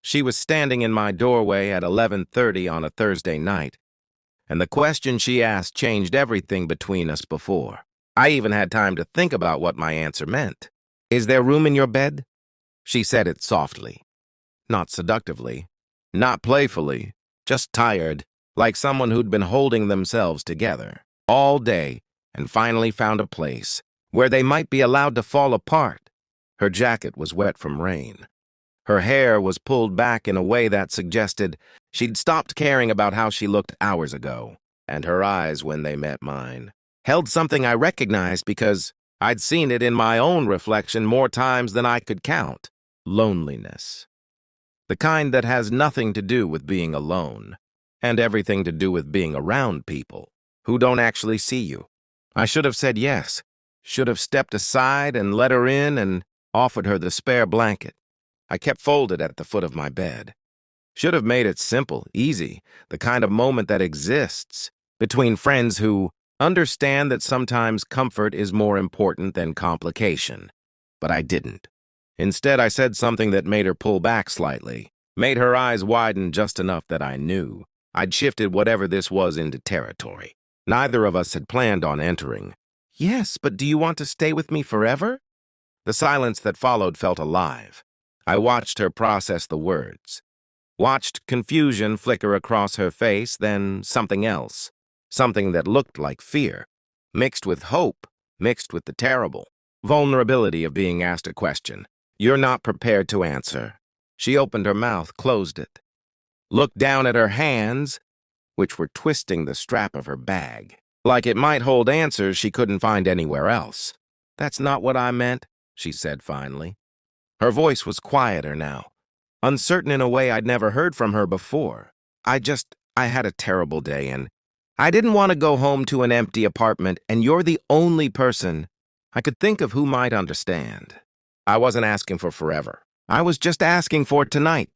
She was standing in my doorway at 11:30 on a Thursday night, and the question she asked changed everything between us before. I even had time to think about what my answer meant. "Is there room in your bed?" She said it softly, not seductively, not playfully, just tired, like someone who'd been holding themselves together all day and finally found a place where they might be allowed to fall apart. Her jacket was wet from rain. Her hair was pulled back in a way that suggested she'd stopped caring about how she looked hours ago, and her eyes, when they met mine, held something I recognized because I'd seen it in my own reflection more times than I could count: loneliness. The kind that has nothing to do with being alone, and everything to do with being around people who don't actually see you. I should have said yes, should have stepped aside and let her in and offered her the spare blanket I kept folded at the foot of my bed. Should have made it simple, easy, the kind of moment that exists between friends who understand that sometimes comfort is more important than complication. But I didn't. Instead, I said something that made her pull back slightly, made her eyes widen just enough that I knew I'd shifted whatever this was into territory neither of us had planned on entering. "Yes, but do you want to stay with me forever?" The silence that followed felt alive. I watched her process the words, watched confusion flicker across her face, then something else, something that looked like fear, mixed with hope, mixed with the terrible vulnerability of being asked a question you're not prepared to answer. She opened her mouth, closed it, looked down at her hands, which were twisting the strap of her bag, like it might hold answers she couldn't find anywhere else. "That's not what I meant," she said finally. Her voice was quieter now, uncertain in a way I'd never heard from her before. I had a terrible day, and I didn't want to go home to an empty apartment, and you're the only person I could think of who might understand. I wasn't asking for forever. I was just asking for tonight.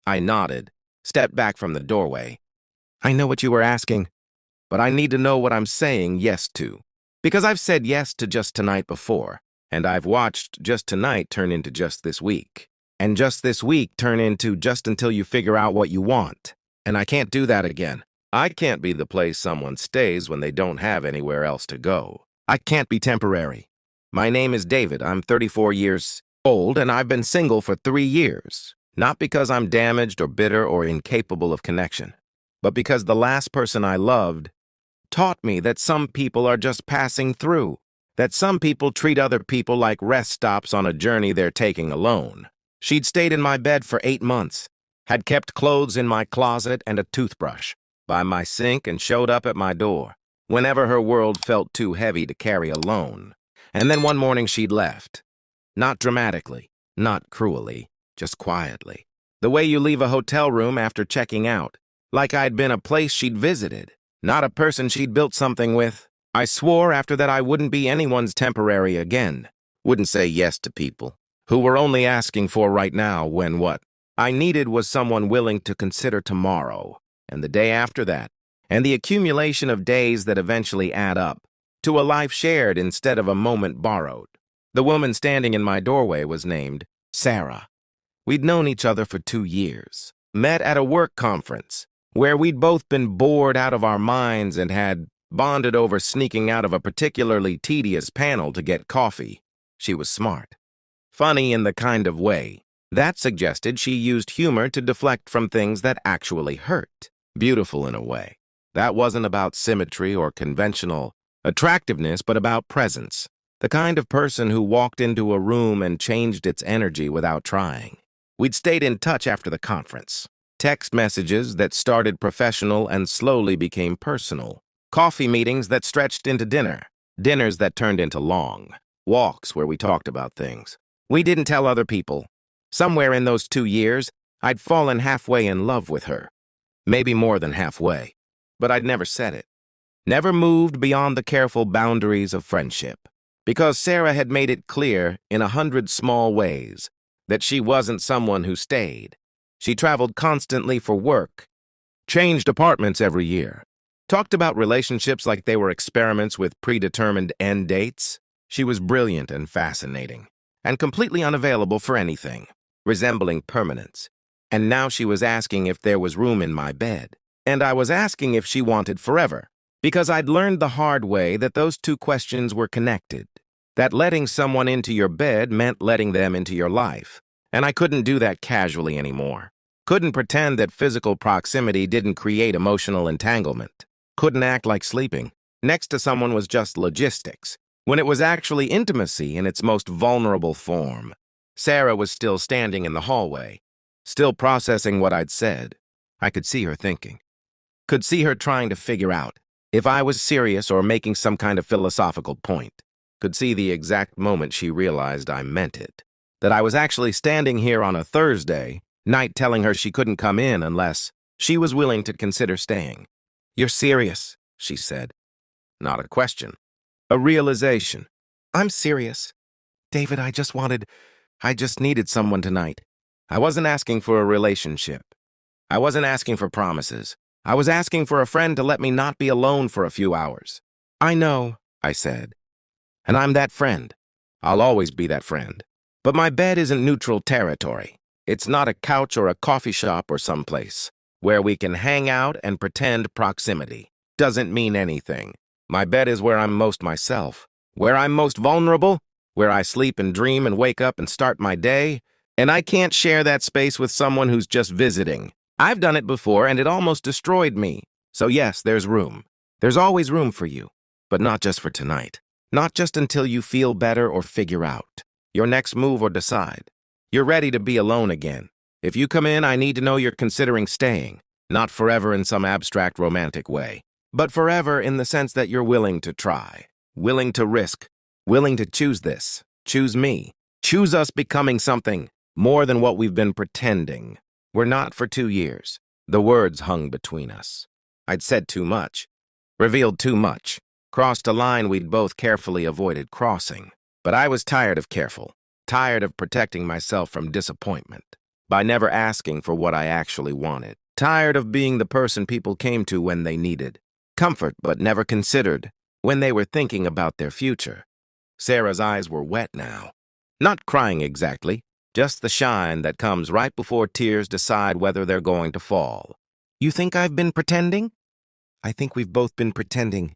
I nodded, stepped back from the doorway. "I know what you were asking, but I need to know what I'm saying yes to. Because I've said yes to just tonight before, and I've watched just tonight turn into just this week, and just this week turn into just until you figure out what you want. And I can't do that again. I can't be the place someone stays when they don't have anywhere else to go. I can't be temporary. My name is David. I'm 34 years old, and I've been single for 3 years. Not because I'm damaged or bitter or incapable of connection, but because the last person I loved taught me that some people are just passing through, that some people treat other people like rest stops on a journey they're taking alone. She'd stayed in my bed for 8 months, had kept clothes in my closet and a toothbrush by my sink, and showed up at my door whenever her world felt too heavy to carry alone. And then one morning she'd left. Not dramatically, not cruelly, just quietly. The way you leave a hotel room after checking out, like I'd been a place she'd visited, not a person she'd built something with. I swore after that I wouldn't be anyone's temporary again, wouldn't say yes to people who were only asking for right now when what I needed was someone willing to consider tomorrow, and the day after that, and the accumulation of days that eventually add up to a life shared instead of a moment borrowed. The woman standing in my doorway was named Sarah. We'd known each other for 2 years, met at a work conference where we'd both been bored out of our minds and had bonded over sneaking out of a particularly tedious panel to get coffee. She was smart, funny in the kind of way that suggested she used humor to deflect from things that actually hurt, beautiful in a way that wasn't about symmetry or conventional attractiveness, but about presence, the kind of person who walked into a room and changed its energy without trying. We'd stayed in touch after the conference. Text messages that started professional and slowly became personal. Coffee meetings that stretched into dinner. Dinners that turned into long walks where we talked about things we didn't tell other people. Somewhere in those 2 years, I'd fallen halfway in love with her. Maybe more than halfway. But I'd never said it. Never moved beyond the careful boundaries of friendship. Because Sarah had made it clear in 100 small ways that she wasn't someone who stayed. She traveled constantly for work, changed apartments every year, talked about relationships like they were experiments with predetermined end dates. She was brilliant and fascinating, and completely unavailable for anything, resembling permanence. And now she was asking if there was room in my bed. And I was asking if she wanted forever, because I'd learned the hard way that those two questions were connected, that letting someone into your bed meant letting them into your life. And I couldn't do that casually anymore. Couldn't pretend that physical proximity didn't create emotional entanglement. Couldn't act like sleeping next to someone was just logistics, when it was actually intimacy in its most vulnerable form. Sarah was still standing in the hallway, still processing what I'd said. I could see her thinking. Could see her trying to figure out if I was serious or making some kind of philosophical point. Could see the exact moment she realized I meant it. That I was actually standing here on a Thursday night telling her she couldn't come in unless she was willing to consider staying. "You're serious," she said. Not a question. A realization. "I'm serious. David, I just needed someone tonight. I wasn't asking for a relationship. I wasn't asking for promises. I was asking for a friend to let me not be alone for a few hours." "I know," I said. "And I'm that friend. I'll always be that friend. But my bed isn't neutral territory. It's not a couch or a coffee shop or someplace where we can hang out and pretend proximity. Doesn't mean anything. My bed is where I'm most myself, where I'm most vulnerable, where I sleep and dream and wake up and start my day, and I can't share that space with someone who's just visiting. I've done it before, and it almost destroyed me. So yes, there's room. There's always room for you, but not just for tonight. Not just until you feel better or figure out your next move or decide. You're ready to be alone again. If you come in, I need to know you're considering staying, not forever in some abstract romantic way, but forever in the sense that you're willing to try, willing to risk, willing to choose this, choose me, choose us becoming something more than what we've been pretending. We're not for 2 years. The words hung between us. I'd said too much, revealed too much, crossed a line we'd both carefully avoided crossing. But I was tired of careful, tired of protecting myself from disappointment by never asking for what I actually wanted, tired of being the person people came to when they needed comfort but never considered when they were thinking about their future. Sarah's eyes were wet now. Not crying exactly, just the shine that comes right before tears decide whether they're going to fall. "You think I've been pretending?" "I think we've both been pretending.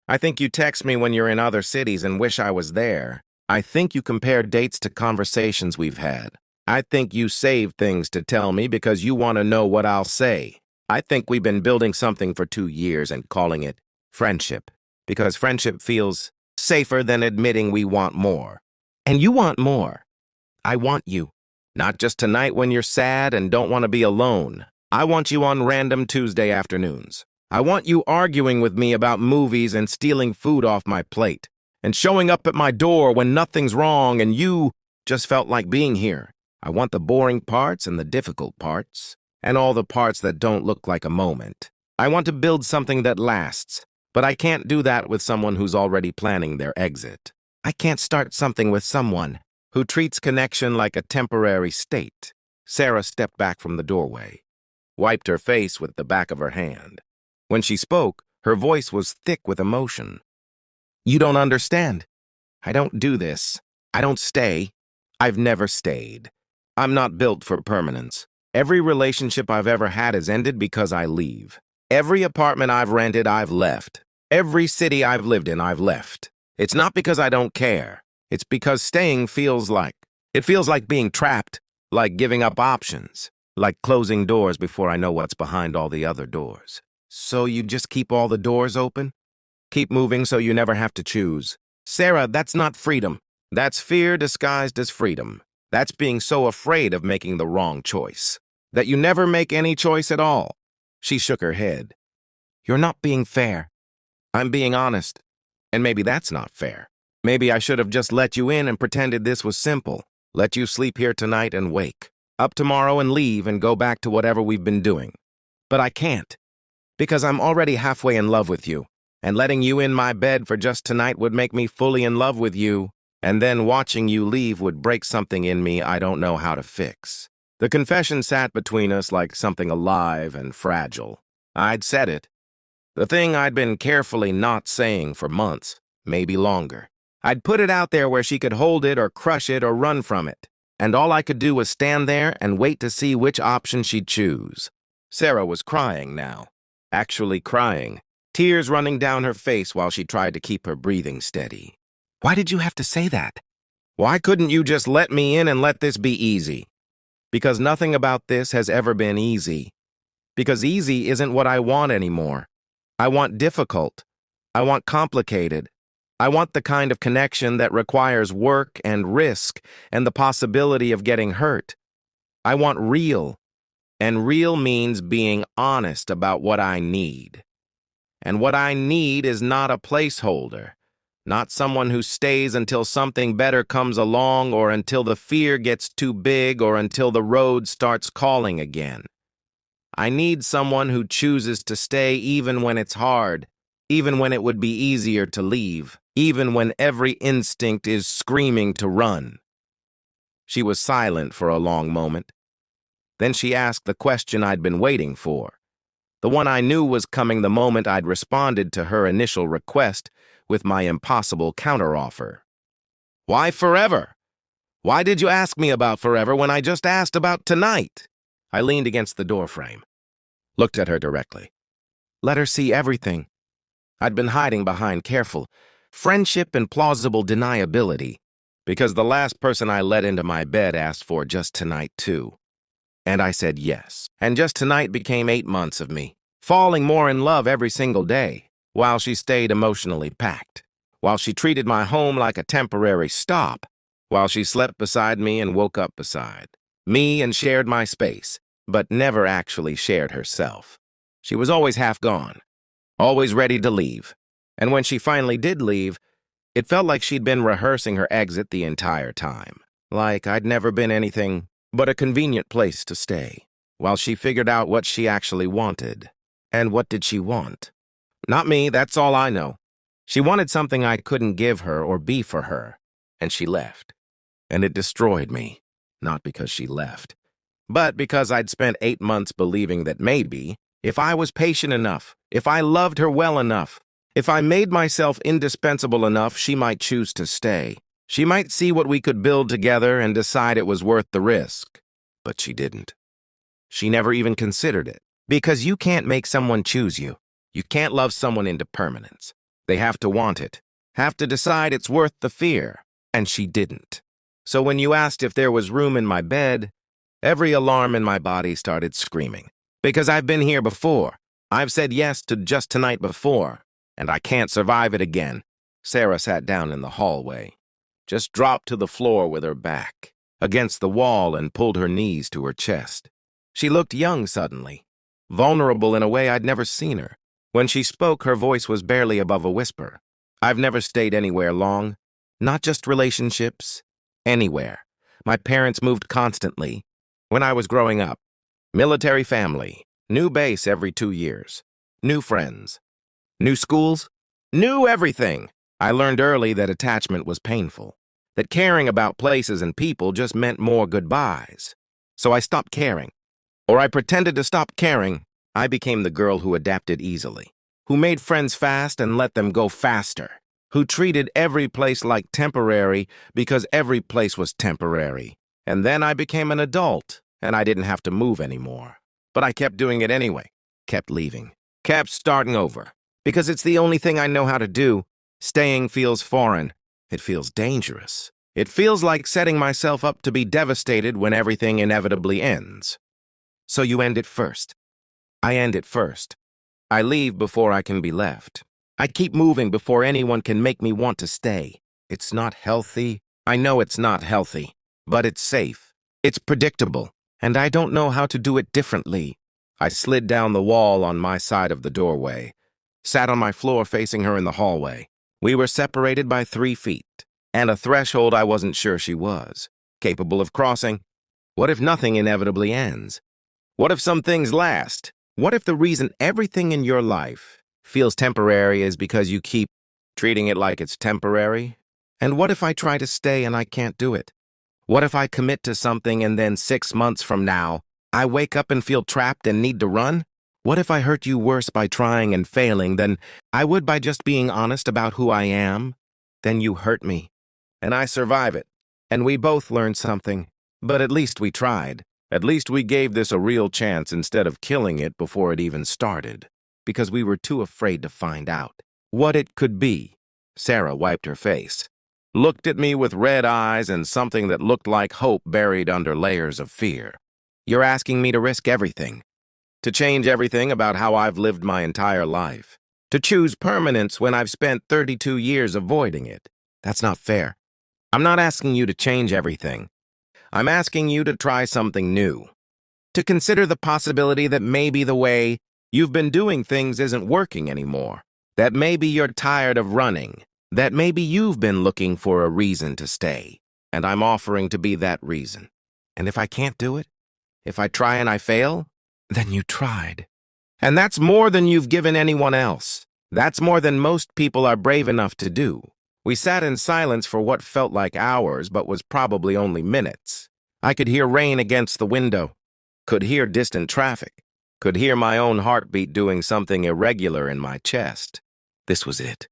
I think you text me when you're in other cities and wish I was there. I think you compare dates to conversations we've had. I think you save things to tell me because you want to know what I'll say. I think we've been building something for 2 years and calling it friendship, because friendship feels safer than admitting we want more. And you want more. I want you. Not just tonight when you're sad and don't want to be alone. I want you on random Tuesday afternoons. I want you arguing with me about movies and stealing food off my plate, and showing up at my door when nothing's wrong and you just felt like being here. I want the boring parts and the difficult parts, and all the parts that don't look like a moment. I want to build something that lasts, but I can't do that with someone who's already planning their exit. I can't start something with someone who treats connection like a temporary state." Sarah stepped back from the doorway, wiped her face with the back of her hand. When she spoke, her voice was thick with emotion. "You don't understand. I don't do this. I don't stay. I've never stayed. I'm not built for permanence. Every relationship I've ever had has ended because I leave. Every apartment I've rented, I've left. Every city I've lived in, I've left. It's not because I don't care. It's because staying feels like being trapped, like giving up options, like closing doors before I know what's behind all the other doors. So you just keep all the doors open? Keep moving so you never have to choose. Sarah, that's not freedom. That's fear disguised as freedom. That's being so afraid of making the wrong choice that you never make any choice at all." She shook her head. "You're not being fair. I'm being honest. And maybe that's not fair. Maybe I should have just let you in and pretended this was simple. Let you sleep here tonight and wake up tomorrow and leave and go back to whatever we've been doing. But I can't, because I'm already halfway in love with you. And letting you in my bed for just tonight would make me fully in love with you. And then watching you leave would break something in me I don't know how to fix." The confession sat between us like something alive and fragile. I'd said it. The thing I'd been carefully not saying for months, maybe longer. I'd put it out there where she could hold it or crush it or run from it. and all I could do was stand there and wait to see which option she'd choose. Sarah was crying now, actually crying, tears running down her face while she tried to keep her breathing steady. "Why did you have to say that? Why couldn't you just let me in and let this be easy?" "Because nothing about this has ever been easy. Because easy isn't what I want anymore. I want difficult. I want complicated. I want the kind of connection that requires work and risk and the possibility of getting hurt. I want real. And real means being honest about what I need. And what I need is not a placeholder, not someone who stays until something better comes along or until the fear gets too big or until the road starts calling again. I need someone who chooses to stay even when it's hard, even when it would be easier to leave, even when every instinct is screaming to run." She was silent for a long moment. Then she asked the question I'd been waiting for, the one I knew was coming the moment I'd responded to her initial request with my impossible counteroffer. "Why forever? Why did you ask me about forever when I just asked about tonight?" I leaned against the doorframe, looked at her directly. Let her see everything. I'd been hiding behind careful friendship and plausible deniability because the last person I let into my bed asked for just tonight too. And I said yes. And just tonight became 8 months of me, falling more in love every single day, while she stayed emotionally packed, while she treated my home like a temporary stop, while she slept beside me and woke up beside me and shared my space, but never actually shared herself. She was always half gone, always ready to leave. And when she finally did leave, it felt like she'd been rehearsing her exit the entire time, like I'd never been anything but a convenient place to stay, while she figured out what she actually wanted. And what did she want? Not me, that's all I know. She wanted something I couldn't give her or be for her, and she left. And it destroyed me, not because she left, but because I'd spent 8 months believing that maybe, if I was patient enough, if I loved her well enough, if I made myself indispensable enough, she might choose to stay. She might see what we could build together and decide it was worth the risk. But she didn't. She never even considered it. Because you can't make someone choose you. You can't love someone into permanence. They have to want it, have to decide it's worth the fear. And she didn't. So when you asked if there was room in my bed, every alarm in my body started screaming. Because I've been here before. I've said yes to just tonight before. And I can't survive it again. Sarah sat down in the hallway, just dropped to the floor with her back against the wall and pulled her knees to her chest. She looked young suddenly, vulnerable in a way I'd never seen her. When she spoke, her voice was barely above a whisper. I've never stayed anywhere long, not just relationships, anywhere. My parents moved constantly. When I was growing up, military family, new base every 2 years, new friends, new schools, new everything. I learned early that attachment was painful, that caring about places and people just meant more goodbyes. So I stopped caring. Or I pretended to stop caring. I became the girl who adapted easily, who made friends fast and let them go faster, who treated every place like temporary because every place was temporary. And then I became an adult, and I didn't have to move anymore. But I kept doing it anyway, kept leaving, kept starting over, because it's the only thing I know how to do. Staying feels foreign. It feels dangerous. It feels like setting myself up to be devastated when everything inevitably ends. So you end it first. I end it first. I leave before I can be left. I keep moving before anyone can make me want to stay. It's not healthy. I know it's not healthy, but it's safe. It's predictable, and I don't know how to do it differently. I slid down the wall on my side of the doorway, sat on my floor facing her in the hallway. We were separated by 3 feet, and a threshold I wasn't sure she was capable of crossing. What if nothing inevitably ends? What if some things last? What if the reason everything in your life feels temporary is because you keep treating it like it's temporary? And what if I try to stay and I can't do it? What if I commit to something and then 6 months from now, I wake up and feel trapped and need to run? What if I hurt you worse by trying and failing than I would by just being honest about who I am? Then you hurt me, and I survive it, and we both learn something. But at least we tried. At least we gave this a real chance instead of killing it before it even started, because we were too afraid to find out what it could be. Sarah wiped her face, looked at me with red eyes and something that looked like hope buried under layers of fear. You're asking me to risk everything, to change everything about how I've lived my entire life, to choose permanence when I've spent 32 years avoiding it. That's not fair. I'm not asking you to change everything. I'm asking you to try something new, to consider the possibility that maybe the way you've been doing things isn't working anymore, that maybe you're tired of running, that maybe you've been looking for a reason to stay, and I'm offering to be that reason. And if I can't do it, if I try and I fail, then you tried. And that's more than you've given anyone else. That's more than most people are brave enough to do. We sat in silence for what felt like hours, but was probably only minutes. I could hear rain against the window, could hear distant traffic, could hear my own heartbeat doing something irregular in my chest. This was it.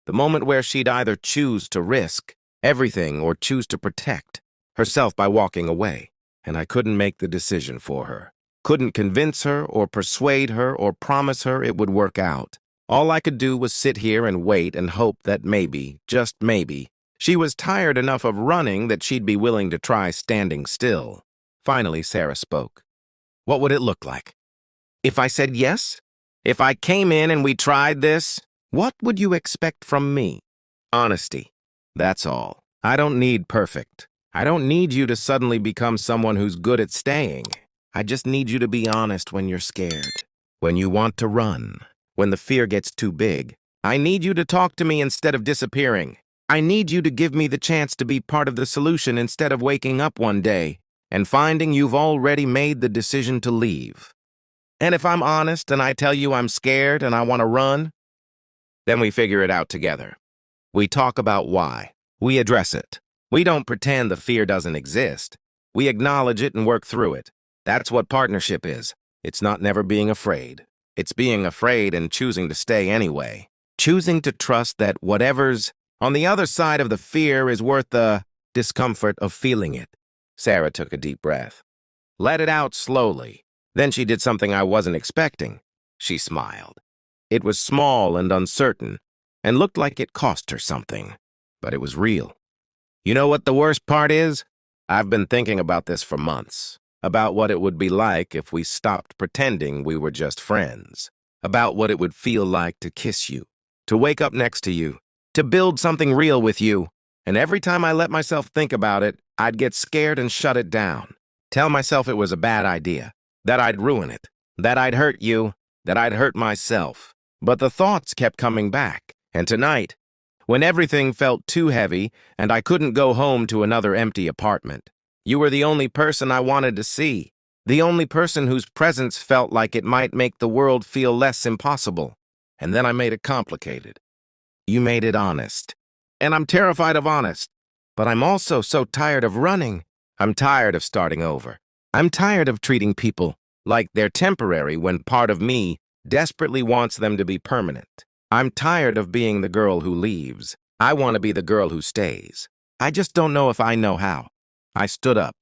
The moment where she'd either choose to risk everything or choose to protect herself by walking away. And I couldn't make the decision for her. Couldn't convince her or persuade her or promise her it would work out. All I could do was sit here and wait and hope that maybe, just maybe, she was tired enough of running that she'd be willing to try standing still. Finally, Sarah spoke. What would it look like? If I said yes? If I came in and we tried this, what would you expect from me? Honesty. That's all. I don't need perfect. I don't need you to suddenly become someone who's good at staying. I just need you to be honest when you're scared, when you want to run, when the fear gets too big. I need you to talk to me instead of disappearing. I need you to give me the chance to be part of the solution instead of waking up one day and finding you've already made the decision to leave. And if I'm honest and I tell you I'm scared and I want to run, then we figure it out together. We talk about why. We address it. We don't pretend the fear doesn't exist. We acknowledge it and work through it. That's what partnership is. It's not never being afraid. It's being afraid and choosing to stay anyway. Choosing to trust that whatever's on the other side of the fear is worth the discomfort of feeling it. Sarah took a deep breath. Let it out slowly. Then she did something I wasn't expecting. She smiled. It was small and uncertain, and looked like it cost her something. But it was real. You know what the worst part is? I've been thinking about this for months. About what it would be like if we stopped pretending we were just friends. About what it would feel like to kiss you, to wake up next to you, to build something real with you. And every time I let myself think about it, I'd get scared and shut it down. Tell myself it was a bad idea, that I'd ruin it, that I'd hurt you, that I'd hurt myself. But the thoughts kept coming back. And tonight, when everything felt too heavy and I couldn't go home to another empty apartment, you were the only person I wanted to see, the only person whose presence felt like it might make the world feel less impossible. And then I made it complicated. You made it honest. And I'm terrified of honest. But I'm also so tired of running. I'm tired of starting over. I'm tired of treating people like they're temporary when part of me desperately wants them to be permanent. I'm tired of being the girl who leaves. I want to be the girl who stays. I just don't know if I know how. I stood up,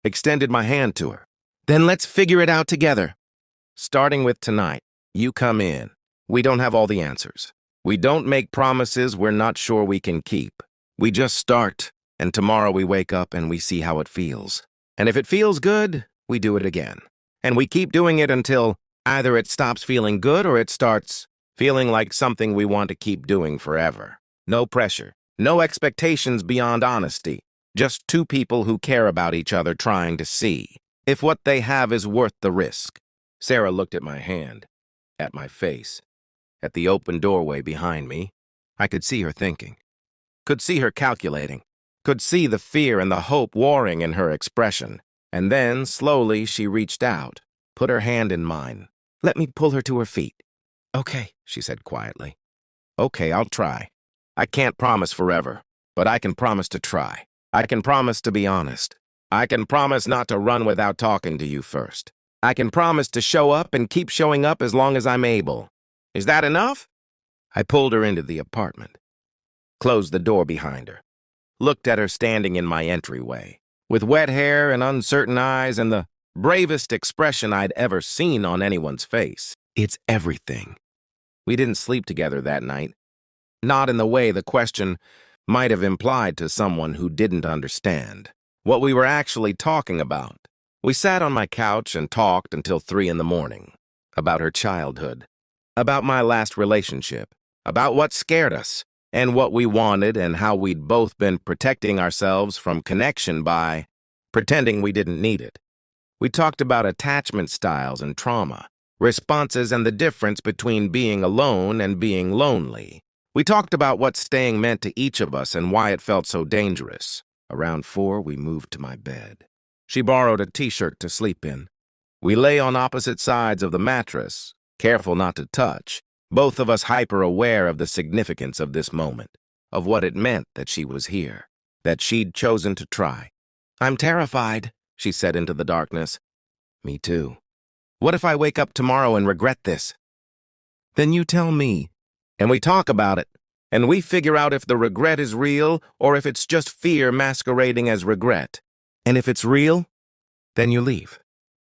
extended my hand to her. Then let's figure it out together. Starting with tonight, you come in. We don't have all the answers. We don't make promises we're not sure we can keep. We just start, and tomorrow we wake up and we see how it feels. And if it feels good, we do it again. And we keep doing it until either it stops feeling good or it starts feeling like something we want to keep doing forever. No pressure, no expectations beyond honesty. Just two people who care about each other trying to see if what they have is worth the risk. Sarah looked at my hand, at my face, at the open doorway behind me. I could see her thinking, could see her calculating, could see the fear and the hope warring in her expression. And then, slowly, she reached out, put her hand in mine. Let me pull her to her feet. Okay, she said quietly. Okay, I'll try. I can't promise forever, but I can promise to try. I can promise to be honest. I can promise not to run without talking to you first. I can promise to show up and keep showing up as long as I'm able. Is that enough? I pulled her into the apartment, closed the door behind her, looked at her standing in my entryway. with wet hair and uncertain eyes and the bravest expression I'd ever seen on anyone's face. It's everything. We didn't sleep together that night, not in the way the question might have implied to someone who didn't understand what we were actually talking about. We sat on my couch and talked until 3 in the morning, about her childhood, about my last relationship, about what scared us, and what we wanted and how we'd both been protecting ourselves from connection by pretending we didn't need it. We talked about attachment styles and trauma, responses and the difference between being alone and being lonely. We talked about what staying meant to each of us and why it felt so dangerous. Around 4, we moved to my bed. She borrowed a t-shirt to sleep in. We lay on opposite sides of the mattress, careful not to touch, both of us hyper-aware of the significance of this moment, of what it meant that she was here, that she'd chosen to try. "I'm terrified," she said into the darkness. "Me too. What if I wake up tomorrow and regret this?" "Then you tell me, and we talk about it, and we figure out if the regret is real or if it's just fear masquerading as regret. And if it's real, then you leave.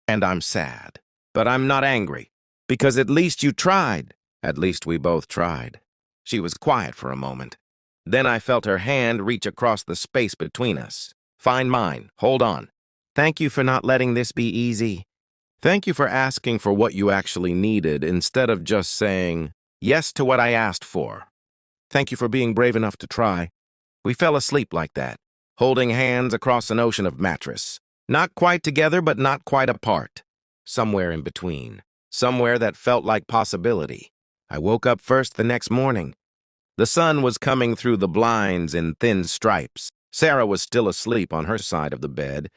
And I'm sad. But I'm not angry, because at least you tried. At least we both tried." She was quiet for a moment. Then I felt her hand reach across the space between us. "Find mine. Hold on. Thank you for not letting this be easy. Thank you for asking for what you actually needed instead of just saying yes to what I asked for. Thank you for being brave enough to try." We fell asleep like that, holding hands across an ocean of mattress. Not quite together, but not quite apart. Somewhere in between. Somewhere that felt like possibility. I woke up first the next morning. The sun was coming through the blinds in thin stripes. Sarah was still asleep on her side of the bed,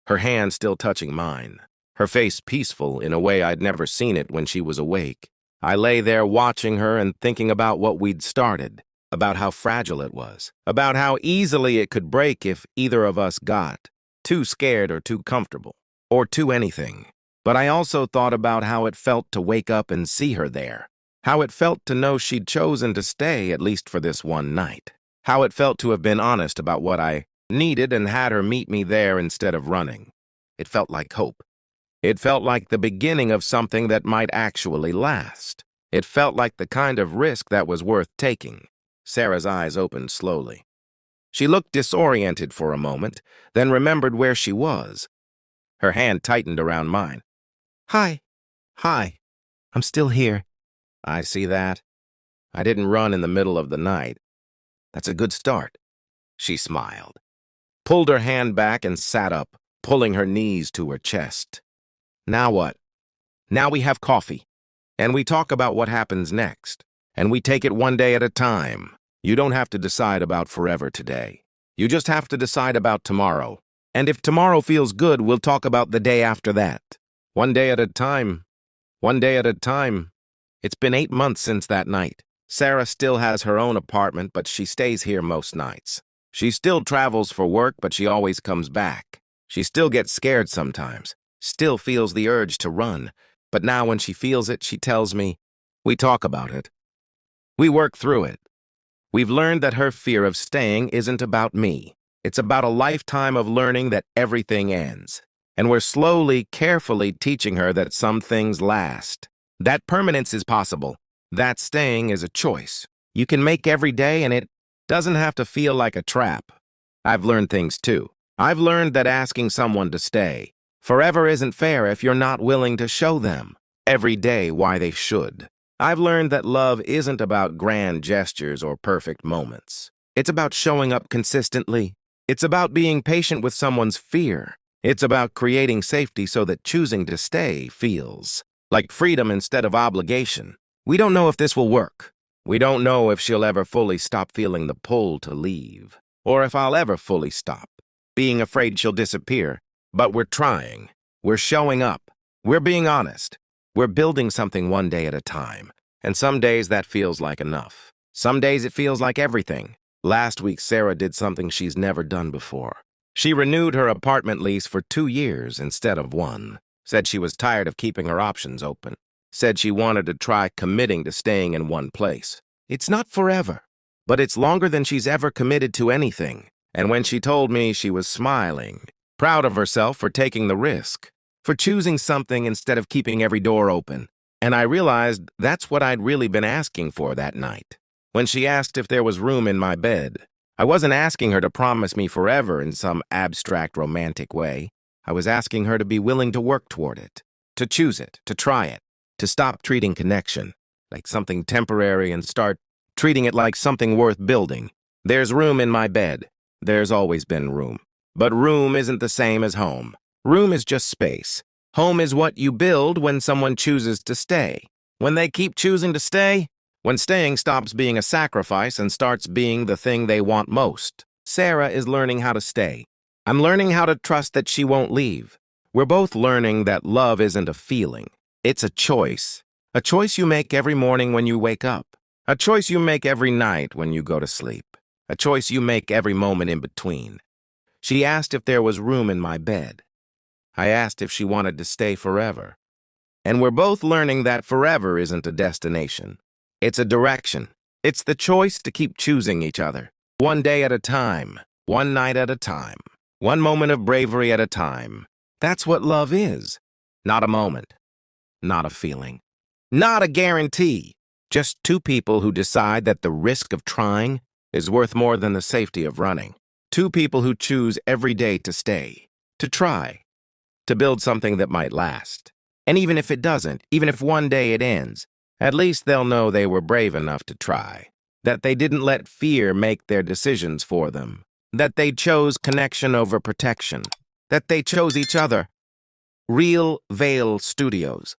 her hand still touching mine, her face peaceful in a way I'd never seen it when she was awake. I lay there watching her and thinking about what we'd started, about how fragile it was, about how easily it could break if either of us got too scared or too comfortable, or too anything. But I also thought about how it felt to wake up and see her there, how it felt to know she'd chosen to stay at least for this one night, how it felt to have been honest about what I needed and had her meet me there instead of running. It felt like hope. It felt like the beginning of something that might actually last. It felt like the kind of risk that was worth taking. Sarah's eyes opened slowly. She looked disoriented for a moment, then remembered where she was. Her hand tightened around mine. "Hi." "Hi. I'm still here." "I see that. I didn't run in the middle of the night. That's a good start." She smiled, pulled her hand back and sat up, pulling her knees to her chest. "Now what?" "Now we have coffee, and we talk about what happens next, and we take it one day at a time. You don't have to decide about forever today. You just have to decide about tomorrow. And if tomorrow feels good, we'll talk about the day after that. One day at a time. One day at a time." It's been 8 months since that night. Sarah still has her own apartment, but she stays here most nights. She still travels for work, but she always comes back. She still gets scared sometimes, still feels the urge to run. But now when she feels it, she tells me, we talk about it. We work through it. We've learned that her fear of staying isn't about me. It's about a lifetime of learning that everything ends. And we're slowly, carefully teaching her that some things last. That permanence is possible. That staying is a choice. You can make every day and it doesn't have to feel like a trap. I've learned things too. I've learned that asking someone to stay forever isn't fair if you're not willing to show them every day why they should. I've learned that love isn't about grand gestures or perfect moments. It's about showing up consistently. It's about being patient with someone's fear. It's about creating safety so that choosing to stay feels like freedom instead of obligation. We don't know if this will work. We don't know if she'll ever fully stop feeling the pull to leave, or if I'll ever fully stop being afraid she'll disappear. But we're trying. We're showing up. We're being honest. We're building something one day at a time. And some days that feels like enough. Some days it feels like everything. Last week, Sarah did something she's never done before. She renewed her apartment lease for 2 years instead of 1. Said she was tired of keeping her options open. Said she wanted to try committing to staying in one place. It's not forever, but it's longer than she's ever committed to anything. And when she told me, she was smiling, proud of herself for taking the risk, for choosing something instead of keeping every door open. And I realized that's what I'd really been asking for that night. When she asked if there was room in my bed, I wasn't asking her to promise me forever in some abstract romantic way. I was asking her to be willing to work toward it, to choose it, to try it, to stop treating connection like something temporary and start treating it like something worth building. There's room in my bed. There's always been room. But room isn't the same as home. Room is just space. Home is what you build when someone chooses to stay. When they keep choosing to stay, when staying stops being a sacrifice and starts being the thing they want most. Sarah is learning how to stay. I'm learning how to trust that she won't leave. We're both learning that love isn't a feeling. It's a choice. A choice you make every morning when you wake up. A choice you make every night when you go to sleep. A choice you make every moment in between. She asked if there was room in my bed. I asked if she wanted to stay forever. And we're both learning that forever isn't a destination. It's a direction. It's the choice to keep choosing each other. One day at a time. One night at a time. One moment of bravery at a time. That's what love is. Not a moment. Not a feeling. Not a guarantee. Just two people who decide that the risk of trying is worth more than the safety of running. Two people who choose every day to stay, to try, to build something that might last. And even if it doesn't, even if one day it ends, at least they'll know they were brave enough to try, that they didn't let fear make their decisions for them, that they chose connection over protection, that they chose each other. Real Veil Studios.